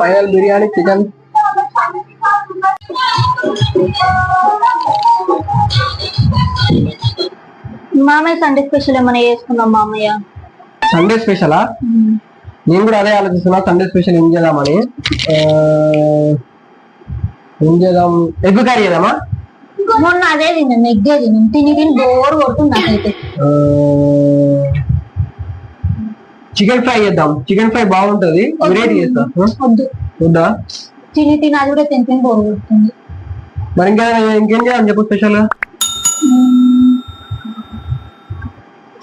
Final biryani chicken. మామయ్య Sunday special ఏమైనా చేసుకుందాం మామయ్య. సండే స్పెషలా? నేను కూడా అదే ఆలోచిస్తున్నా, సండే స్పెషల్ ఏం చేద్దామని. ఏం చేద్దాం, ఎగ్ కర్రీ చేద్దామా? మొన్న అదే తిన్నాను, ఎగ్గే తిన్నాను. తిని బోర్ కొడుతుంది నాకైతే. చికెన్ ఫ్రై చేద్దాం, చికెన్ ఫ్రై బాగుంటది, వెరైటీ చేద్దాం. వద్దా? తిని అది కూడా తిని బోర్ కొడుతుంది. మరి ఇంకేం చేయాలని చెప్పు special.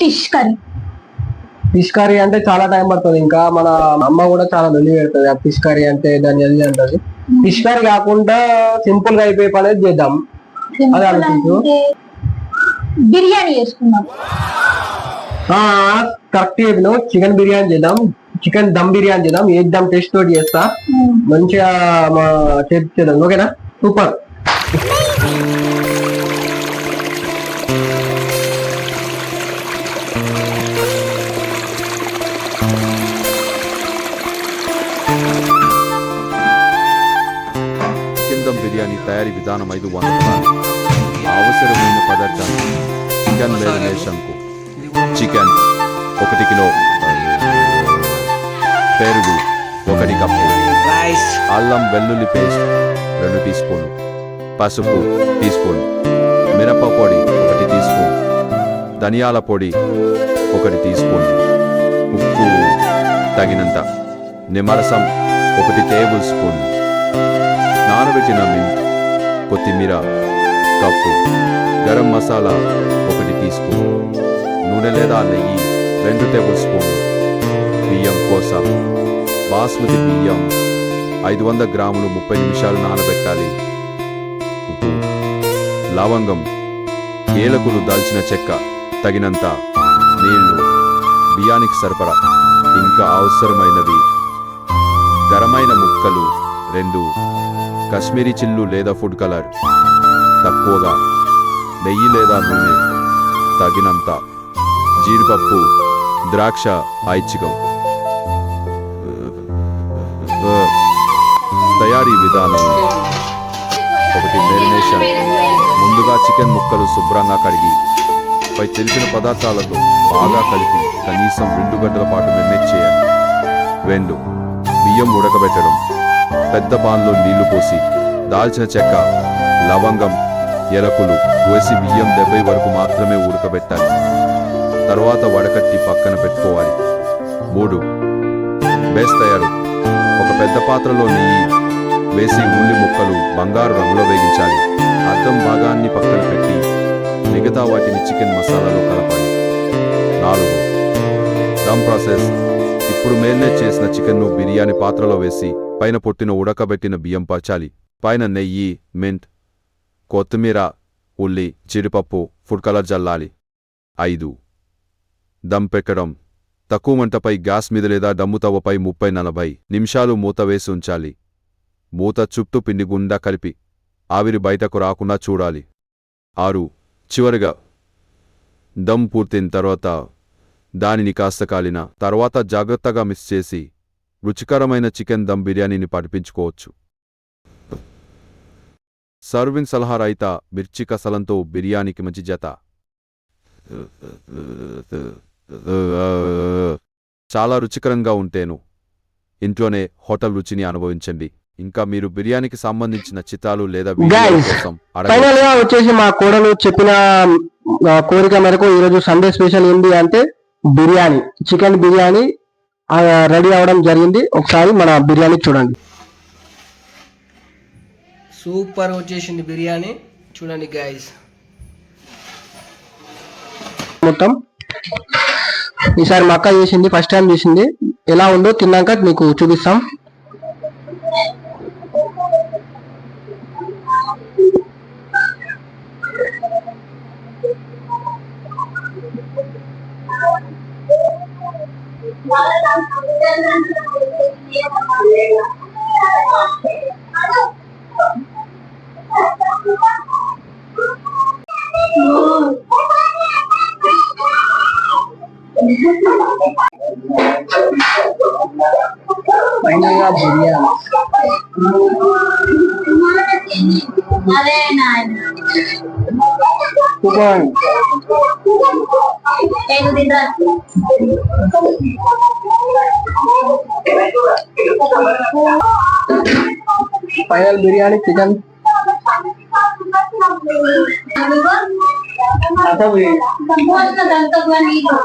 Fish curry. Fish curry అంటే చాలా టైం పడుతుంది, ఇంకా మన అమ్మ కూడా చాలా నొల్లి పెడుతుంది ఆ ఫిష్ కర్రీ అంటే, దాన్ని అది అంటది. ఫిష్ కర్రీ కాకుండా సింపుల్ గా అయిపోయే పని చేద్దాం, అదే ఆలోచించు. బిర్యానీ చేసుకుందాం. కరెక్ట్ చెప్పినావు, చికెన్ బిర్యానీ చేద్దాం, చికెన్ దమ్ బిర్యానీ చేద్దాం. ఏ దమ్ టేస్ట్ తోటి చేస్తా, మంచిగా మా చేద్దాం. ఓకేనా? సూపర్. బిర్యానీ తయారీ విధానం 5 వంటకాలు. అవసరమైన పదార్థాలు: చికెన్ మ్యారినేషన్కు చికెన్ 1 కిలో, పెరుగు 1 కప్పు, అల్లం వెల్లుల్లి పేస్ట్ 2 టీ స్పూన్లు, పసుపు టీ స్పూన్, మిరప పొడి 1 టీ స్పూన్, ధనియాల పొడి 1 టీ స్పూన్, ఉప్పు తగినంత, నిమ్మరసం 1 టేబుల్ స్పూన్, నానబెట్టిన మింట్, కొత్తిమీర cup, garam masala 1 teaspoon, నూనె లేదా నెయ్యి 2 టేబుల్ స్పూన్లు, బియ్యం కోసం బాస్మతి బియ్యం 500 గ్రాములు 30 నిమిషాలు నానబెట్టాలి. ఉప్పు, లవంగం, ఏలకులు, దాల్చిన చెక్క తగినంత, నీళ్లు, బియ్యానికి సరిపడా. ఇంకా అవసరమైనవి: గరమైన ముక్కలు 2, కాశ్మీరీ చిల్లు లేదా ఫుడ్ కలర్ తక్కువగా, నెయ్యి లేదా నూనె తగినంత, జీడిపప్పు, ద్రాక్ష ఐచ్ఛికం. తయారీ విధానం: 1 మ్యారినేషన్. ముందుగా చికెన్ ముక్కలు శుభ్రంగా కడిగి పై తెలిపిన పదార్థాలతో బాగా కలిపి కనీసం 2 గంటల పాటు మెరినేట్ చేయాలి. 2 బియ్యం ఉడకబెట్టడం. పెద్ద పాన్లో నీళ్లు పోసి దాల్చిన చెక్క, లవంగం, ఎలకులు వేసి బియ్యం 70 వరకు మాత్రమే ఉడకబెట్టాలి. తర్వాత వడకట్టి పక్కన పెట్టుకోవాలి. 3 బేస్ తయారు. ఒక పెద్ద పాత్రలో నెయ్యి వేసి ఉల్లి ముక్కలు బంగారు రంగులో వేగించాలి. అద్దం భాగాన్ని పక్కన పెట్టి మిగతా వాటిని చికెన్ మసాలాలో కలపాలి. 4 దమ్ ప్రాసెస్. ఇప్పుడు మేరినేట్ చేసిన చికెన్ను బిర్యానీ పాత్రలో వేసి పైన పొట్టిన ఉడకబెట్టిన బియ్యం పరచాలి. పైన నెయ్యి, మింట్, కొత్తిమీర, ఉల్లి, జీడిపప్పు, ఫుడ్ కలర్ జల్లాలి. 5 దమ్ పెట్టడం. తక్కువ మంటపై గ్యాస్ మీద లేదా దమ్ముతవ్వపై 30-40 నిమిషాలు మూత వేసి ఉంచాలి. మూత చుట్టూ పిండి గుండా కలిపి ఆవిరి బయటకు రాకుండా చూడాలి. 6 చివరిగా దమ్ పూర్తయిన తర్వాత దానిని కాస్త కాలిన తర్వాత జాగ్రత్తగా మిక్స్ చేసి రుచికరమైన చికెన్ దమ్ బిర్యానీని పడిపించుకోవచ్చు. సర్వింగ్ సలహా: రైతా, మిర్చి కసలంతో బిర్యానీకి మంచి జత. చాలా రుచికరంగా ఉంటేను ఇంట్లోనే హోటల్ రుచిని అనుభవించండి. ఇంకా మీరు బిర్యానీకి సంబంధించిన చిత్రాలు లేదా వీడియోల కోసం వచ్చేసి మా కోడలు చెప్పిన కోరిక మేరకు ఈరోజు సండే స్పెషల్ ఏంటి అంటే బిర్యానీ, చికెన్ బిర్యానీ రెడీ అవడం జరిగింది. ఒకసారి మన బిర్యానీ చూడండి. సూపర్ వచ్చేసింది బిర్యానీ, చూడండి గైస్. మొత్తం ఈసారి మా అక్క చేసింది, ఫస్ట్ టైం చేసింది. ఎలా ఉందో తిన్నాక మీకు చూపిస్తాం. ఫైనల్ గా బిర్యానీ. అదే నాయన సూపర్. ఏదో తింటా ఫైనల్ బిర్యానీ చికెన్ సంపూర్ణ దంతగా నీకు